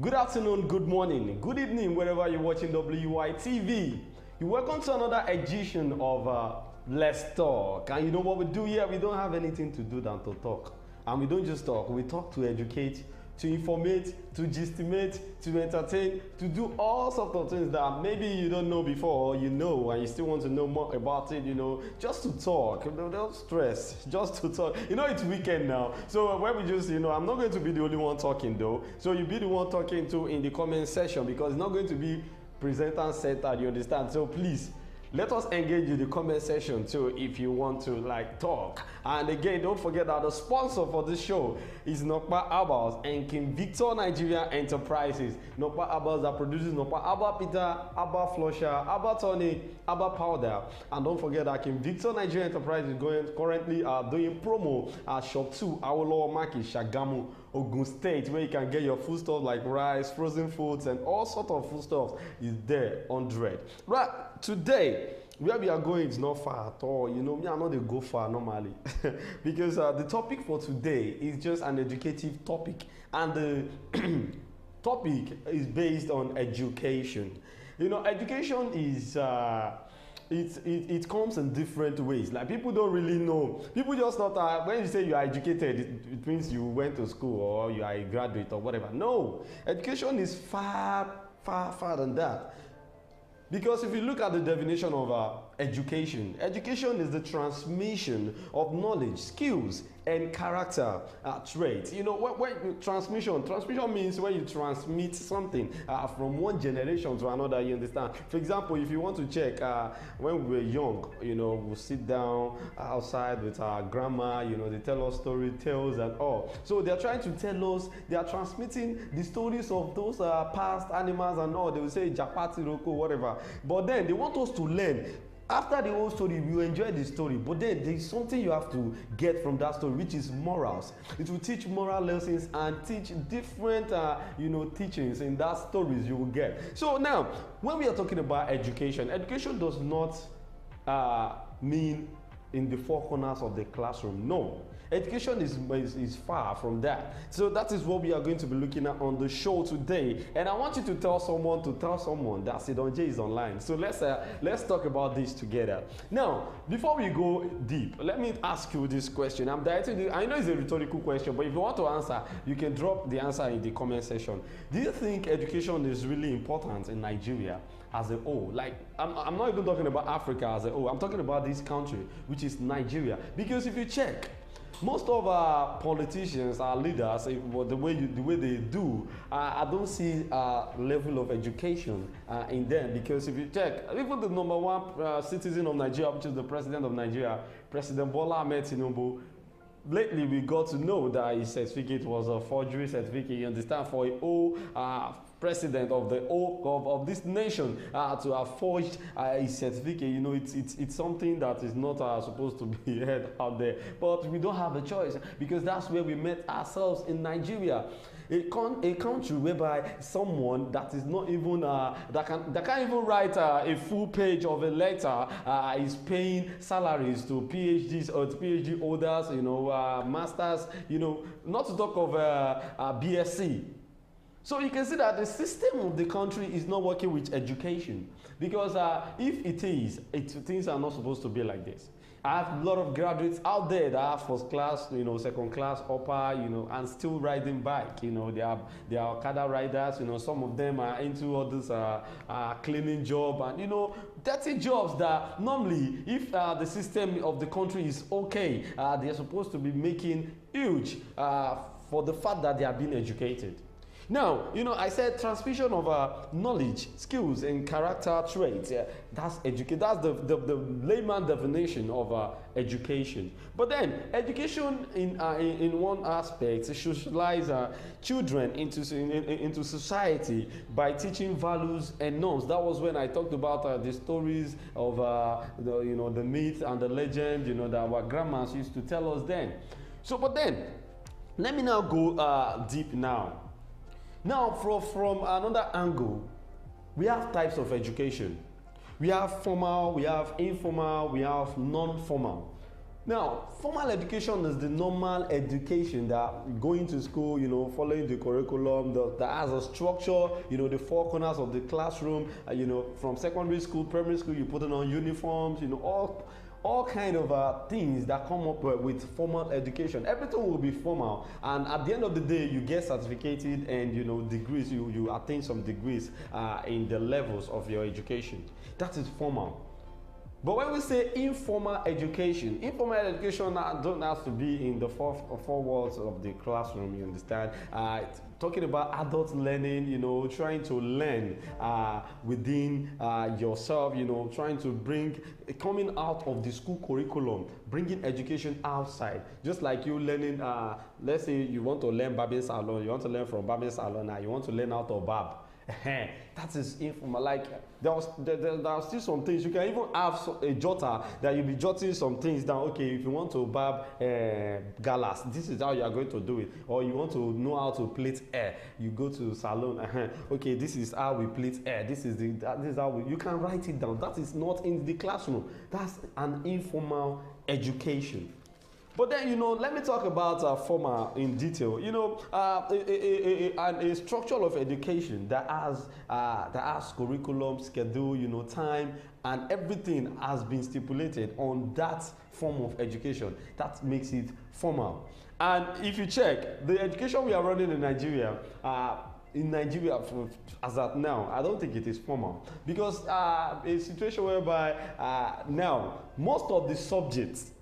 Good afternoon, good morning, good evening, wherever you're watching WY TV. You're welcome to another edition of Let's Talk. And you know what we do here? We don't have anything to do than to talk. And we don't just talk, we talk to educate, to informate, to gistimate, to entertain, to do all sorts of things that maybe you don't know before or you know and you still want to know more about it, just to talk. Don't stress, just to talk. It's weekend now. So when we just, I'm not going to be the only one talking though. So you be the one talking too in the comment section because it's not going to be presenter centered, you understand? So please, let us engage in the comment section too if you want to talk. And again, don't forget that the sponsor for this show is Nokpa Herbals and King Victor Nigeria Enterprises. Nokpa Herbals that produces Nokpa Herbal Peter, Herbal Flusher, Herbal Tonic, Herbal Powder. And don't forget that King Victor Nigeria Enterprises is currently doing promo at Shop 2, Awolowo Market, Shagamu, Ogun State, where you can get your foodstuffs like rice, frozen foods, and all sorts of foodstuffs is there 100. Right, today, where we are going is not far at all. Me, I'm not going to go far normally. Because the topic for today is just an educative topic. And the topic is based on education. Education is... It comes in different ways. Like people don't really know. People just thought when you say you are educated, it means you went to school or you are a graduate or whatever. No, education is far than that. Because if you look at the definition of education is the transmission of knowledge, skills, and character traits. When transmission means when you transmit something from one generation to another, you understand? For example, if you want to check, when we were young, we'll sit down outside with our grandma, they tell us story tales and all. So they're trying to tell us, they are transmitting the stories of those past animals and all. They will say, Japati, Roko, whatever. But then they want us to learn. After the whole story, you enjoy the story, but then there's something you have to get from that story, which is morals. It will teach moral lessons and teach different, teachings in that stories you will get. So now, when we are talking about education does not mean in the four corners of the classroom. No, education is far from that. So that is what we are going to be looking at on the show today. And I want you to tell someone that Sidonje is online. So let's talk about this together. Now, before we go deep, let me ask you this question. I know it's a rhetorical question, but if you want to answer, you can drop the answer in the comment section. Do you think education is really important in Nigeria as a whole? I'm not even talking about Africa as a whole. I'm talking about this country, which is Nigeria. Because if you check, most of our politicians, our leaders, the way they do, I don't see a level of education in them. Because if you check, even the number one citizen of Nigeria, which is the president of Nigeria, President Bola Ahmed Tinubu, lately we got to know that his certificate was a forgery certificate. You understand? For a whole president of this nation to have forged his certificate, it's something that is not supposed to be heard out there. But we don't have a choice because that's where we met ourselves in Nigeria, a country whereby someone that is not even that can't even write a full page of a letter is paying salaries to PhDs or to PhD holders, masters, not to talk of BSc. So you can see that the system of the country is not working with education because if it is, things are not supposed to be like this. I have a lot of graduates out there that are first class, second class, upper, and still riding bike. They are Okada riders. Some of them are into all this cleaning job and dirty jobs that normally, if the system of the country is okay, they are supposed to be making huge for the fact that they are being educated. Now, I said transmission of knowledge, skills, and character traits. That's education. That's the layman definition of education. But then, education in one aspect socialize children into society by teaching values and norms. That was when I talked about the stories of the myth and the legend. That our grandmas used to tell us then. So, but then, let me now go deep now. Now, from another angle, we have types of education. We have formal, we have informal, we have non-formal. Now, formal education is the normal education that going to school, following the curriculum that has a structure, the four corners of the classroom, from secondary school, primary school, you put it on uniforms, all kind of things that come up with formal education. Everything will be formal, and at the end of the day, you get certificated and degrees. You attain some degrees in the levels of your education. That is formal. But when we say informal education don't have to be in the four walls of the classroom, you understand? Talking about adult learning, trying to learn within yourself, trying to coming out of the school curriculum, bringing education outside. Just like you learning, let's say you want to learn barbing salon, you want to learn from barbing salon, now you want to learn how to barb. That is informal. Like there are still some things you can even have a jotter that you'll be jotting some things down. Okay, if you want to barb galas, this is how you are going to do it. Or you want to know how to plait hair, you go to salon. Okay, this is how we plait hair. This is how you can write it down. That is not in the classroom. That's an informal education. But then, let me talk about formal in detail. A structure of education that has curriculum, schedule, time, and everything has been stipulated on that form of education. That makes it formal. And if you check, the education we are running in Nigeria, as at now, I don't think it is formal, because a situation whereby now most of the subjects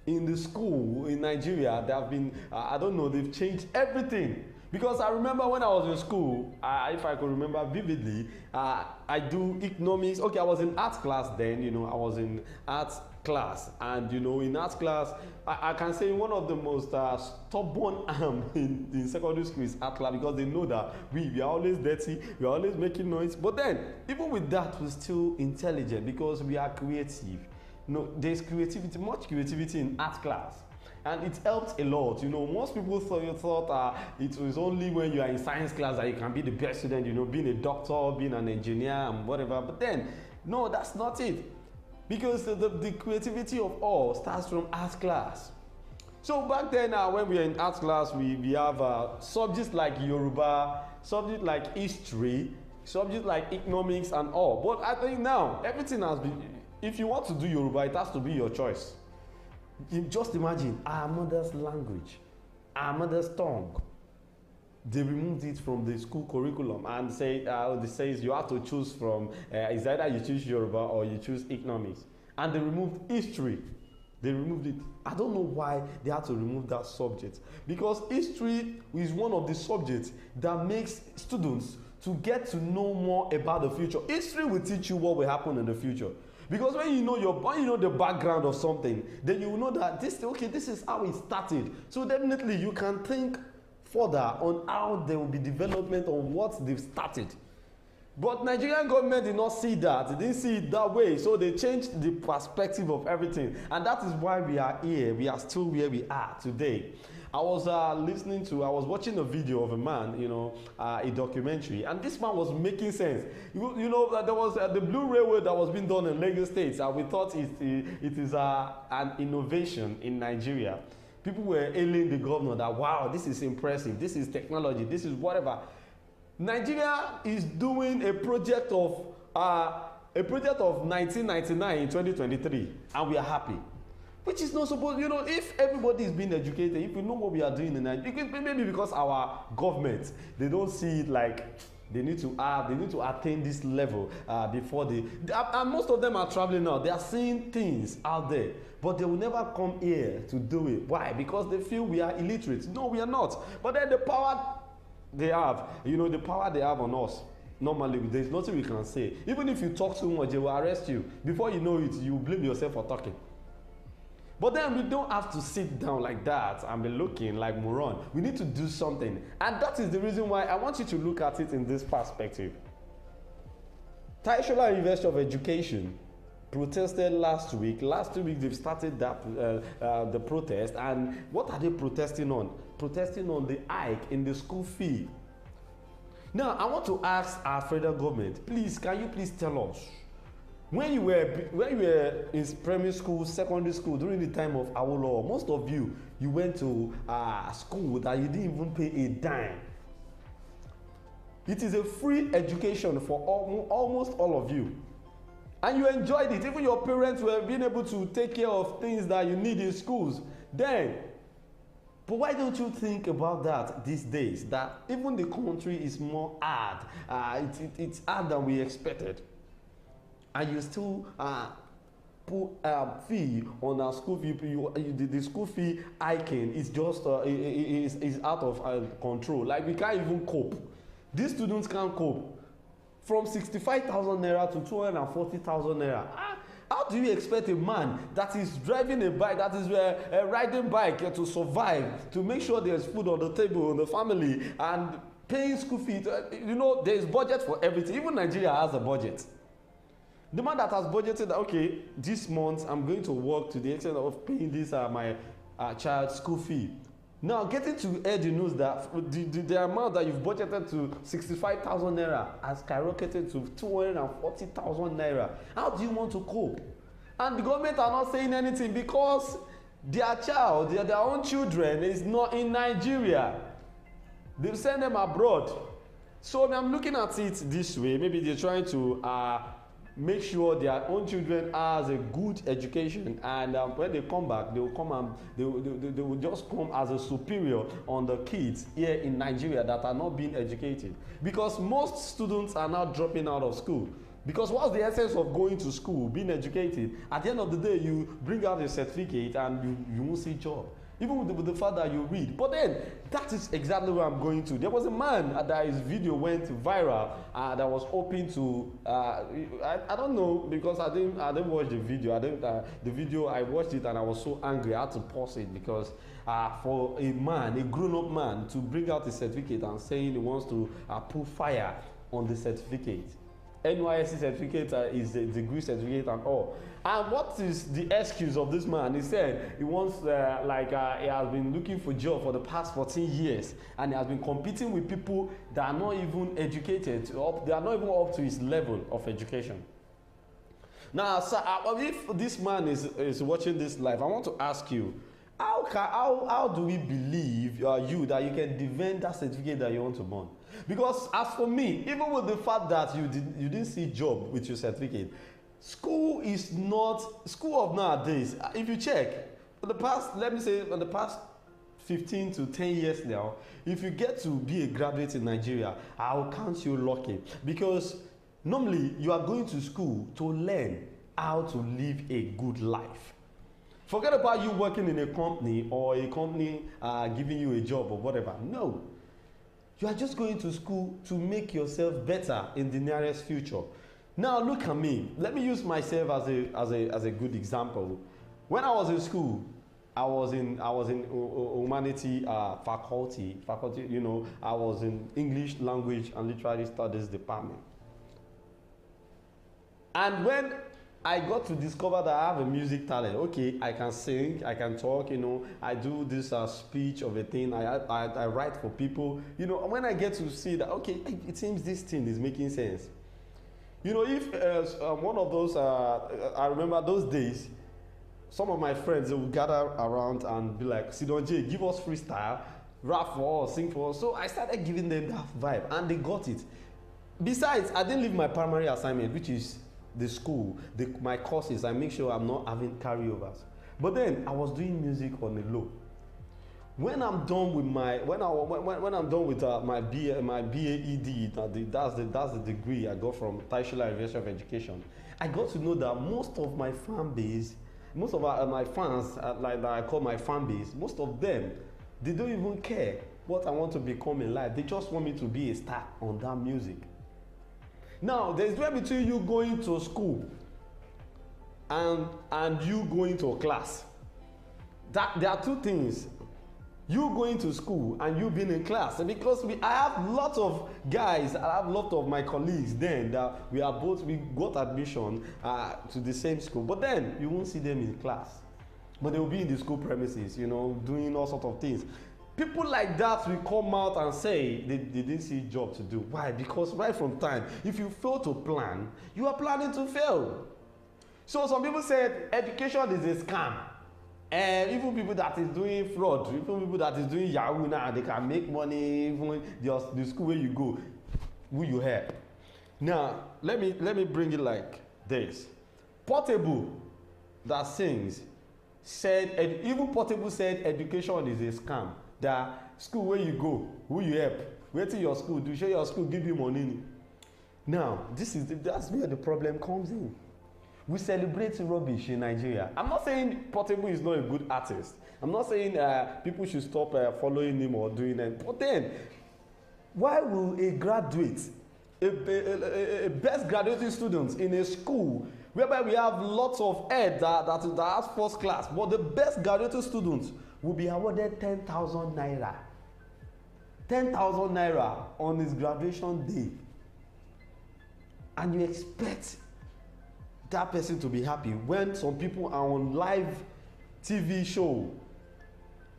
in the school in Nigeria, they have been, I don't know, they've changed everything. Because I remember when I was in school, if I could remember vividly, I do economics. Okay, I was in art class then, I was in art class. And, in art class, I can say one of the most stubborn in secondary school is art class, because they know that we are always dirty, we are always making noise. But then, even with that, we're still intelligent because we are creative. There's creativity, much creativity in art class, and it helped a lot. Most people thought it was only when you are in science class that you can be the best student, being a doctor, being an engineer, and whatever. But then, no, that's not it, because the creativity of all starts from art class. So back then, when we were in art class, we have subjects like Yoruba, subjects like history, subjects like economics, and all. But I think now everything has been. If you want to do Yoruba, it has to be your choice. Just imagine our mother's language, our mother's tongue. They removed it from the school curriculum and they says you have to choose from, it's either you choose Yoruba or you choose economics. And they removed history. They removed it. I don't know why they had to remove that subject. Because history is one of the subjects that makes students to get to know more about the future. History will teach you what will happen in the future. Because when you know the background of something, then you will know that this is how it started. So definitely you can think further on how there will be development on what they've started. But Nigerian government did not see that. They didn't see it that way. So they changed the perspective of everything. And that is why we are here. We are still where we are today. I was watching a video of a man, a documentary, and this man was making sense. There was the Blue Railway that was being done in Lagos State, and we thought it is an innovation in Nigeria. People were hailing the governor that, wow, this is impressive, this is technology, this is whatever. Nigeria is doing a project of 1999 in 2023, and we are happy. Which is not supposed, if everybody is being educated, if we know what we are doing in Nigeria, maybe because our government, they don't see it like they need to attain this level before and most of them are traveling now. They are seeing things out there, but they will never come here to do it. Why? Because they feel we are illiterate. No, we are not. But then the power they have, the power they have on us. Normally, there's nothing we can say. Even if you talk too much, they will arrest you. Before you know it, you blame yourself for talking. But then we don't have to sit down like that and be looking like moron. We need to do something. And that is the reason why I want you to look at it in this perspective. Taishola University of Education protested last week. Last 2 weeks they've started the protest. And what are they protesting on? Protesting on the hike in the school fee. Now, I want to ask our federal government, please, can you please tell us, When you were in primary school, secondary school, during the time of Awolowo, most of you went to school that you didn't even pay a dime. It is a free education for almost all of you. And you enjoyed it. Even your parents were being able to take care of things that you need in schools. But why don't you think about that these days? That even the country is more hard. It's hard than we expected. And you still put fee on our school fee. The school fee hiking is just is out of control. Like, we can't even cope. These students can't cope. From 65,000 naira to 240,000 naira. How do you expect a man that is driving a bike, that is riding bike to survive, to make sure there's food on the table in the family, and paying school fees? You know, there is budget for everything. Even Nigeria has a budget. The man that has budgeted, okay, this month I'm going to work to the extent of paying this my child's school fee. Now, getting to hear the news that the amount that you've budgeted to 65,000 naira has skyrocketed to 240,000 naira. How do you want to cope? And the government are not saying anything because their child, their own children, is not in Nigeria. They've sent them abroad. So I'm looking at it this way. Maybe they're trying to make sure their own children has a good education, and when they come back, they will come and they will just come as a superior on the kids here in Nigeria that are not being educated, because most students are now dropping out of school. Because what's the essence of going to school, being educated? At the end of the day, you bring out a certificate and you won't see a job, even with the fact that you read. But then, that is exactly where I'm going to. There was a man that his video went viral that was hoping to, I don't know, because I didn't watch the video. The video, I watched it and I was so angry. I had to pause it because for a man, a grown-up man, to bring out a certificate and saying he wants to put fire on the certificate. NYSC certificate is a degree certificate and all. And what is the excuse of this man? He said he wants, he has been looking for a job for the past 14 years, and he has been competing with people that are not even educated, they are not even up to his level of education. Now, sir, if this man is watching this live, I want to ask you, how do we believe you that you can defend that certificate that you want to burn? Because as for me, even with the fact that you didn't see job with your certificate, school of nowadays. If you check, for the past, let me say, for the past 15 to 10 years now, if you get to be a graduate in Nigeria, I will count you lucky, because normally you are going to school to learn how to live a good life. Forget about you working in a company or a company giving you a job or whatever. No. You are just going to school to make yourself better in the nearest future. Now look at me. Let me use myself as a good example. When I was in school, I was in humanity faculty. You know, I was in English language and literary studies department. And when I got to discover that I have a music talent. Okay, I can sing, I can talk, you know, I do this speech of a thing, I write for people. You know, when I get to see that, okay, it seems this thing is making sense. You know, if one of those, I remember those days, some of my friends, they would gather around and be like, Sidon J, give us freestyle, rap for us, sing for us. So I started giving them that vibe, and they got it. Besides, I didn't leave my primary assignment, which is the school, my courses. I make sure I'm not having carryovers. But then I was doing music on the low. When I'm done with my my BAED, that's the degree I got from Taishola University of Education. I got to know that most of my fan base, most of my fans, like that I call my fan base, most of them, they don't even care what I want to become in life. They just want me to be a star on that music. Now, there's a difference between you going to school and you going to a class. There are two things. You going to school and you being in class. Because I have lots of guys, I have lots of my colleagues then that we got admission to the same school. But then you won't see them in class. But they will be in the school premises, you know, doing all sorts of things. People like that will come out and say they didn't see a job to do. Why? Because right from time, if you fail to plan, you are planning to fail. So some people said education is a scam. And even people that is doing fraud, even people that is doing Yahoo now, they can make money even just the school where you go, who you help. Now, let me bring it like this. Portable that sings said, even Portable said education is a scam. That school where you go, who you help, where till your school, do share your school, give you money. Now, that's where the problem comes in. We celebrate rubbish in Nigeria. I'm not saying Portable is not a good artist. I'm not saying people should stop following him or doing it. But then, why will a graduate, a best graduating students in a school whereby we have lots of ed that has first class, but the best graduating students will be awarded 10,000 naira. 10,000 naira on his graduation day. And you expect that person to be happy when some people are on live TV show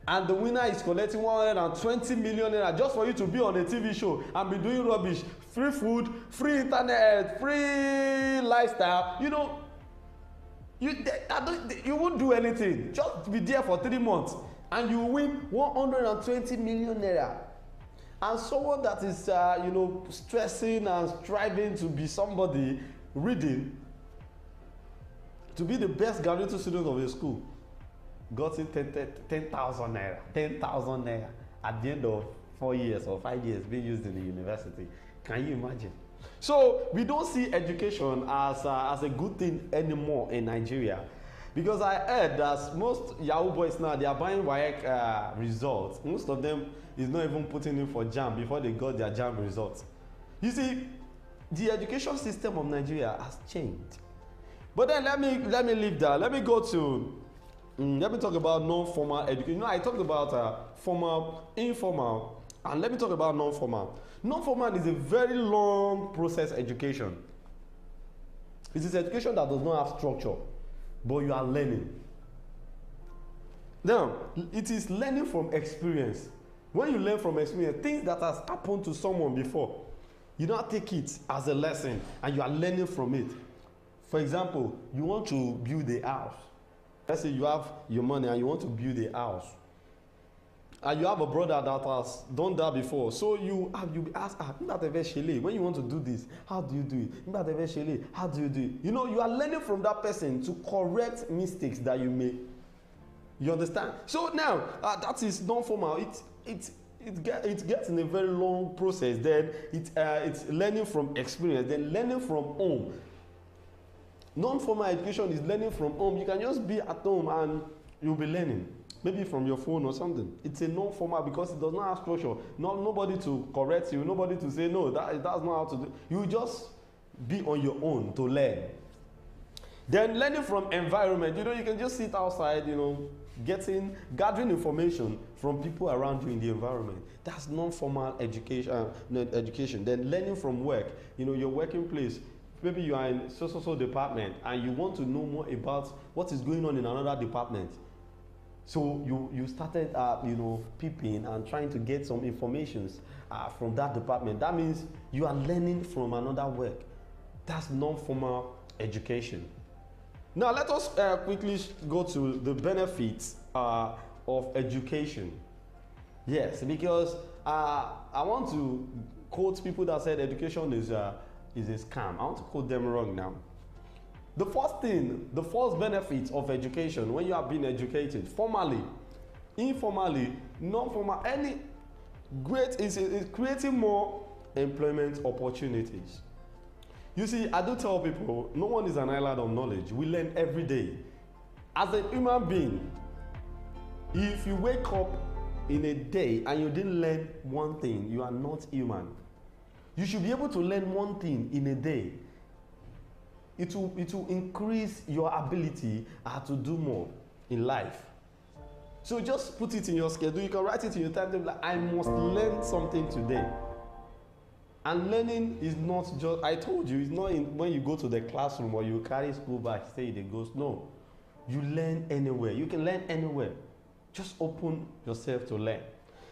and the winner is collecting 120 million naira just for you to be on a TV show and be doing rubbish, free food, free internet, free lifestyle. You know, you won't do anything. Just be there for 3 months and you win 120 million naira. And someone that is, you know, stressing and striving to be somebody, reading, to be the best graduate student of a school, got it 10,000 naira. 10,000 naira at the end of 4 years or 5 years being used in the university. Can you imagine? So we don't see education as a good thing anymore in Nigeria, because I heard that most Yahoo boys now, they are buying WAEC results. Most of them is not even putting in for JAMB before they got their JAMB results. You see, the education system of Nigeria has changed. But then let me leave that. Let me go to let me talk about non-formal education. You know, I talked about formal, informal, and let me talk about non-formal. Non-formal is a very long process education. It is education that does not have structure, but you are learning. Now, it is learning from experience. When you learn from experience, things that has happened to someone before, you don't take it as a lesson and you are learning from it. For example, you want to build a house. Let's say you have your money and you want to build a house. And you have a brother that has done that before. So you be asked, when you want to do this, how do you do it? How do you do it? You know, you are learning from that person to correct mistakes that you make. You understand? So now, that is non-formal. It gets in a very long process. Then it's learning from experience, then learning from home. Non-formal education is learning from home. You can just be at home and you'll be learning, maybe from your phone or something. It's a non-formal because it does not have structure. Nobody to correct you, nobody to say no, that's not how to do. You just be on your own to learn. Then learning from environment. You know, you can just sit outside, you know, gathering information from people around you in the environment. That's non-formal education. Then learning from work. You know, your working place. Maybe you are in so department and you want to know more about what is going on in another department. So you started, you know, peeping and trying to get some informations from that department. That means you are learning from another work. That's non-formal education. Now let us quickly go to the benefits of education. Yes, because I want to quote people that said education is a scam. I want to quote them wrong now. The first benefit of education, when you are being educated, formally, informally, non-formal, is creating more employment opportunities. You see, I do tell people, no one is an island of knowledge. We learn every day. As a human being, if you wake up in a day and you didn't learn one thing, you are not human. You should be able to learn one thing in a day. It will increase your ability to do more in life. So just put it in your schedule. You can write it in your timetable. Like, I must learn something today. And learning is not just, I told you, it's not when you go to the classroom or you carry school bag, say it goes. No. You learn anywhere. You can learn anywhere. Just open yourself to learn.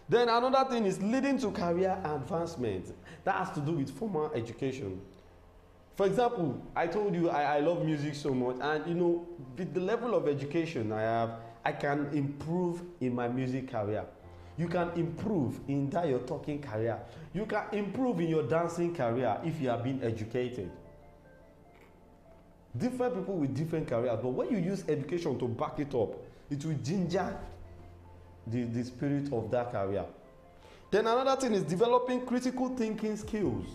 Then another thing is leading to career advancement. That has to do with formal education. For example, I told you I love music so much, and you know, with the level of education I have, I can improve in my music career. You can improve in that your talking career. You can improve in your dancing career if you are being educated. Different people with different careers, but when you use education to back it up, it will ginger the spirit of that career. Then another thing is developing critical thinking skills.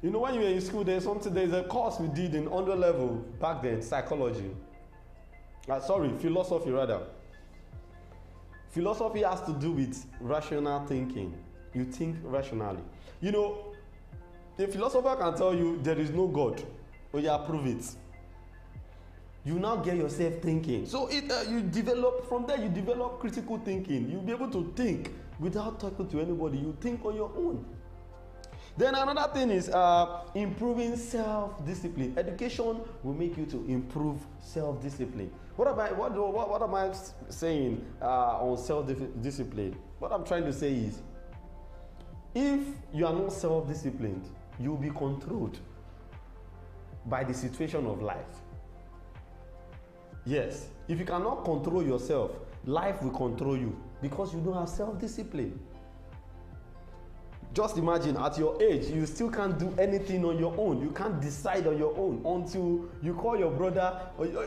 You know, when you were in school, there's a course we did in under level back then, psychology. Philosophy rather. Philosophy has to do with rational thinking. You think rationally. You know, a philosopher can tell you there is no God, or you prove it. You now get yourself thinking. So you develop critical thinking. You'll be able to think without talking to anybody. You think on your own. Then another thing is improving self-discipline. Education will make you to improve self-discipline. What am I saying on self-discipline? What I'm trying to say is, if you are not self-disciplined, you will be controlled by the situation of life. Yes, if you cannot control yourself, life will control you because you don't have self-discipline. Just imagine at your age, you still can't do anything on your own. You can't decide on your own until you call your brother.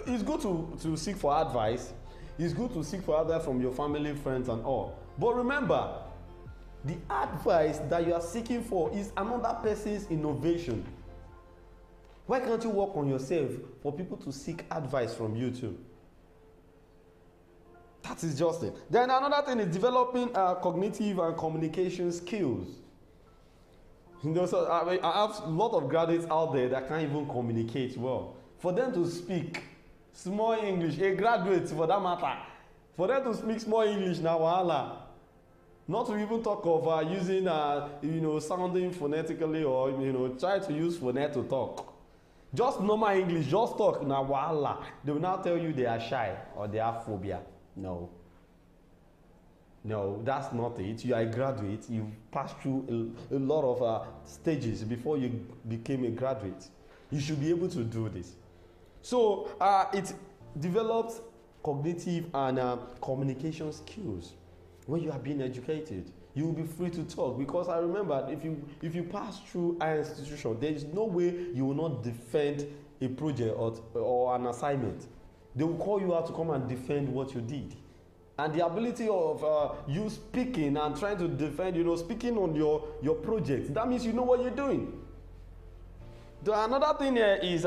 It's good to seek for advice. It's good to seek for advice from your family, friends, and all. But remember, the advice that you are seeking for is another person's innovation. Why can't you work on yourself for people to seek advice from you too? That is just it. Then another thing is developing cognitive and communication skills. You know, so I have a lot of graduates out there that can't even communicate well. For them to speak small English, a graduate for that matter, for them to speak small English now, wahala. Not to even talk of using, sounding phonetically or, try to use phonet to talk. Just normal English, just talk, now wahala. They will now tell you they are shy or they have phobia. No, that's not it. You are a graduate. You passed through a lot of stages before you became a graduate. You should be able to do this. So it develops cognitive and communication skills. When you are being educated, you will be free to talk, because I remember if you pass through an institution, there is no way you will not defend a project or an assignment. They will call you out to come and defend what you did. And the ability of you speaking and trying to defend, speaking on your project, that means you know what you're doing. Another thing here is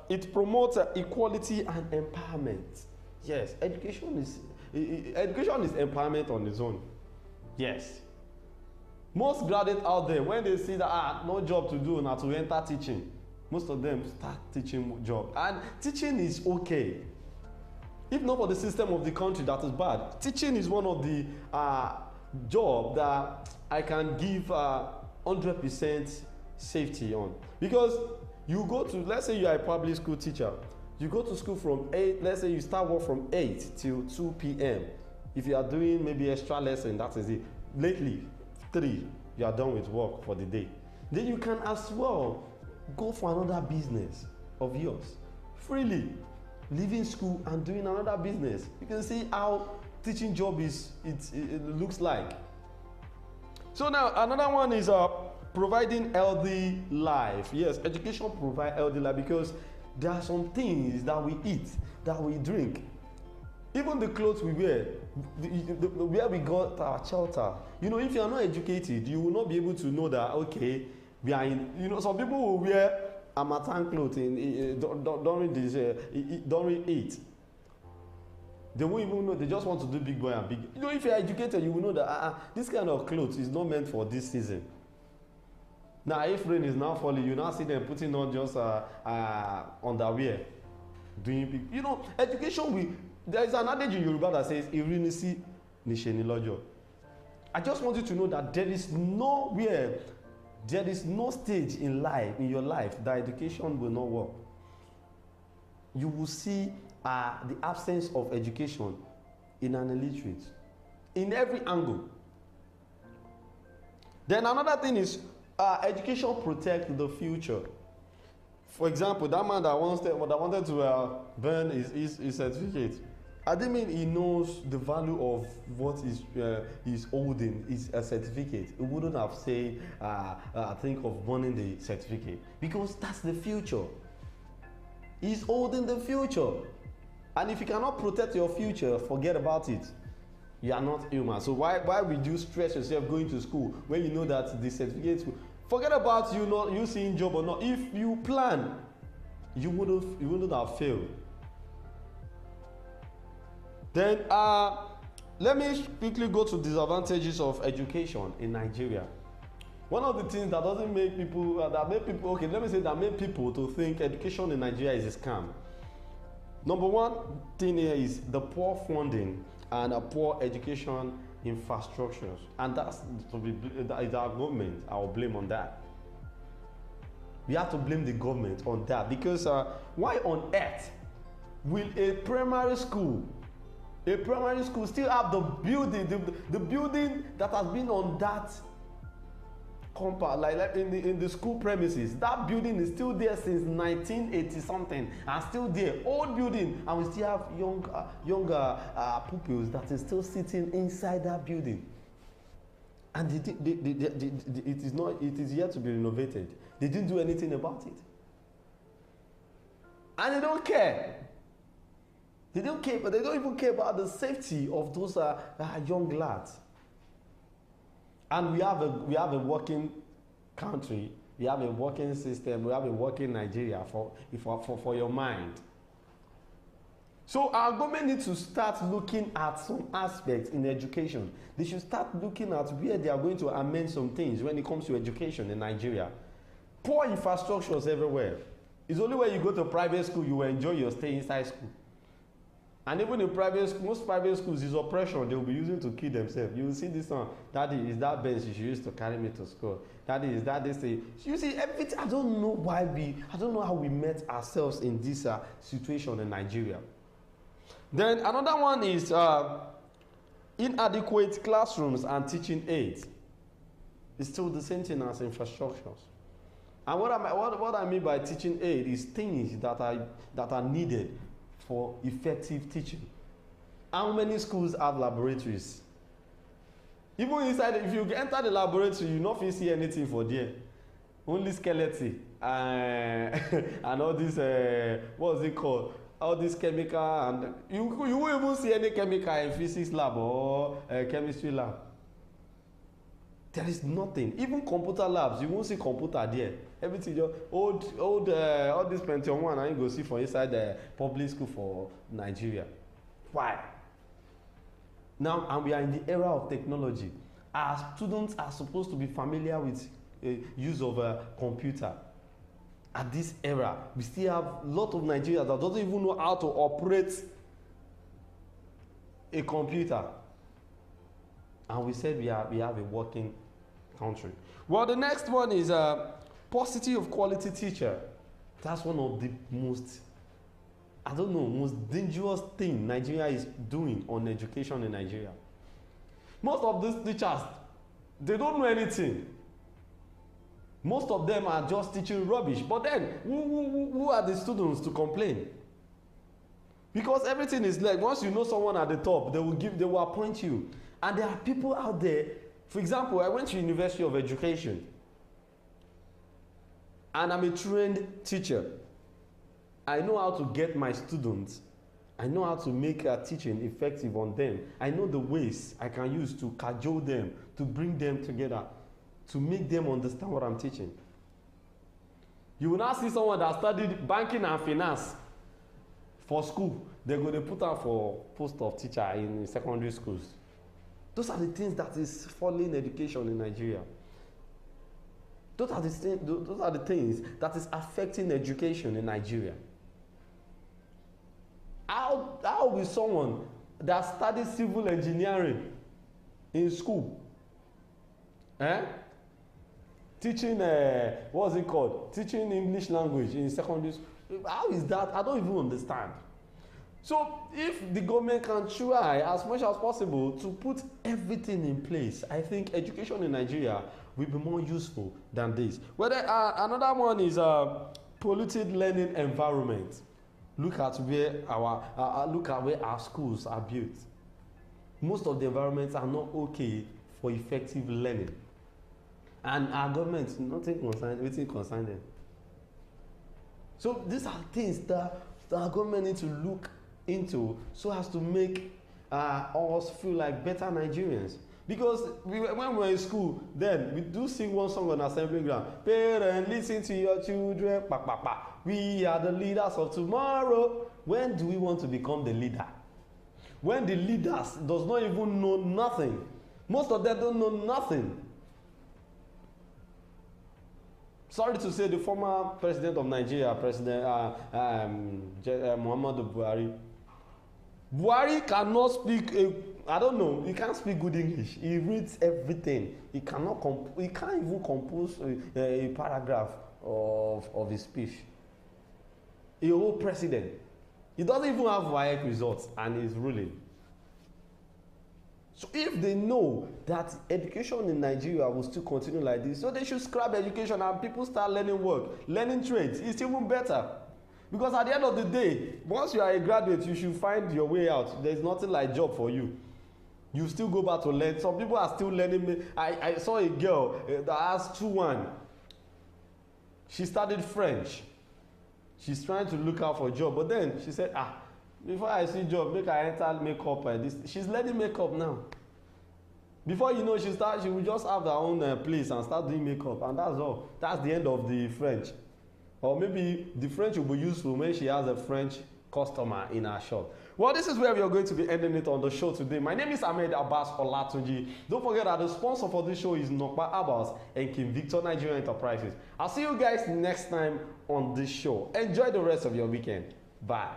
it promotes equality and empowerment. Yes, education is empowerment on its own. Yes. Most graduates out there, when they see that no job to do, now to enter teaching, most of them start teaching job. And teaching is okay. If not for the system of the country that is bad, teaching is one of the job that I can give 100% safety on. Because you go to, let's say you are a public school teacher, you go to school from 8, let's say you start work from 8 till 2 p.m. If you are doing maybe extra lesson, that is it. Lately, 3, you are done with work for the day. Then you can as well go for another business of yours freely. Leaving school and doing another business. You can see how teaching job it looks like. So now another one is providing healthy life. Yes, education provides healthy life because there are some things that we eat, that we drink, even the clothes we wear, where we got our shelter. If you are not educated, you will not be able to know that, okay, we are in, some people will wear Amatan clothes during Eid. They won't even know. They just want to do big boy and big. If you are educated, you will know that this kind of clothes is not meant for this season. Now, if rain is now falling, you now see them putting on just underwear, doing big. Education. There is an adage in Yoruba that says, "Irinisi nisheni lojo." I just want you to know that there is no stage in your life that education will not work. You will see the absence of education in an illiterate, in every angle. Then another thing is education protects the future. For example, that man that wanted to burn his certificate, I didn't mean he knows the value of what is holding is a certificate. He wouldn't have said, think of burning the certificate, because that's the future. He's holding the future. And if you cannot protect your future, forget about it. You are not human. So why would you stress yourself going to school when you know that the certificate, forget about you seeing job or not. If you plan, you wouldn't have failed. Then let me quickly go to disadvantages of education in Nigeria. One of the things that doesn't make people that make people to think education in Nigeria is a scam. Number one thing here is the poor funding and a poor education infrastructures, and that is our government. I will blame on that. We have to blame the government on that, because why on earth will a primary school still have the building that has been on that compound, like in the school premises? That building is still there since 1980 something, and still there, old building, and we still have younger pupils that is still sitting inside that building, and it is yet to be renovated. They didn't do anything about it, and they don't care. They don't care, but they don't even care about the safety of those young lads. And we have a working country, we have a working system, we have a working Nigeria for your mind. So our government needs to start looking at some aspects in education. They should start looking at where they are going to amend some things when it comes to education in Nigeria. Poor infrastructures everywhere. It's only when you go to private school you will enjoy your stay inside school. And even in most private schools, is oppression they will be using to kill themselves. You will see this one. Daddy, is that bench you used to carry me to school? Daddy, is that this thing? You see everything. I don't know how we met ourselves in this situation in Nigeria. Then another one is inadequate classrooms and teaching aids. It's still the same thing as infrastructures. And what I mean by teaching aid is things that are needed for effective teaching. How many schools have laboratories? Even inside, if you enter the laboratory, you not see anything for there. Only skeleton and all this, what is it called? All this chemical, and you won't even see any chemical in physics lab or chemistry lab. There is nothing. Even computer labs, you won't see computer there. Everything just all this Pentium 1 and you go see for inside the public school for Nigeria. Why? Now, and we are in the era of technology. Our students are supposed to be familiar with use of a computer. At this era, we still have a lot of Nigerians that doesn't even know how to operate a computer. And we said we have a working country. Well, the next one is paucity of quality teacher. That's one of the most dangerous thing Nigeria is doing on education in Nigeria. Most of these teachers, they don't know anything. Most of them are just teaching rubbish. But then, who are the students to complain? Because everything is like, once you know someone at the top, they will appoint you. And there are people out there. For example, I went to University of Education, and I'm a trained teacher. I know how to get my students. I know how to make teaching effective on them. I know the ways I can use to cajole them, to bring them together, to make them understand what I'm teaching. You will now see someone that studied banking and finance for school. They're going to put out for post of teacher in secondary schools. Those are the things that is falling education in Nigeria. Those are the things that is affecting education in Nigeria. How will someone that studies civil engineering in school, teaching what's it called? Teaching English language in secondary school? How is that? I don't even understand. So if the government can try as much as possible to put everything in place, I think education in Nigeria will be more useful than this. Well, another one is polluted learning environment. Look at where our schools are built. Most of the environments are not okay for effective learning, and our government nothing concern them. So these are things that our government need to look into so as to make us feel like better Nigerians. Because when we were in school, then we do sing one song on assembly ground. Parents, listen to your children. Pa, pa, pa. We are the leaders of tomorrow. When do we want to become the leader? When the leaders does not even know nothing. Most of them don't know nothing. Sorry to say, the former president of Nigeria, President Muhammadu Buhari. Buhari cannot speak I don't know, he can't speak good English. He reads everything. He can't even compose a paragraph of his speech. A whole president. He doesn't even have WAEC results and he's ruling. So if they know that education in Nigeria will still continue like this, so they should scrap education and people start learning work, learning trades. It's even better. Because at the end of the day, once you are a graduate, you should find your way out. There's nothing like job for you. You still go back to learn. Some people are still learning. I saw a girl that has 2-1. She studied French. She's trying to look out for a job. But then she said, before I see job, make I enter makeup and this. She's learning makeup now. Before you know, she will just have her own place and start doing makeup. And that's all. That's the end of the French. Or maybe the French will be useful when she has a French customer in her shop. Well, this is where we are going to be ending it on the show today. My name is Ahmed Abbas Olatunji. Don't forget that the sponsor for this show is Nokpa Abbas and King Victor Nigeria Enterprises. I'll see you guys next time on this show. Enjoy the rest of your weekend. Bye.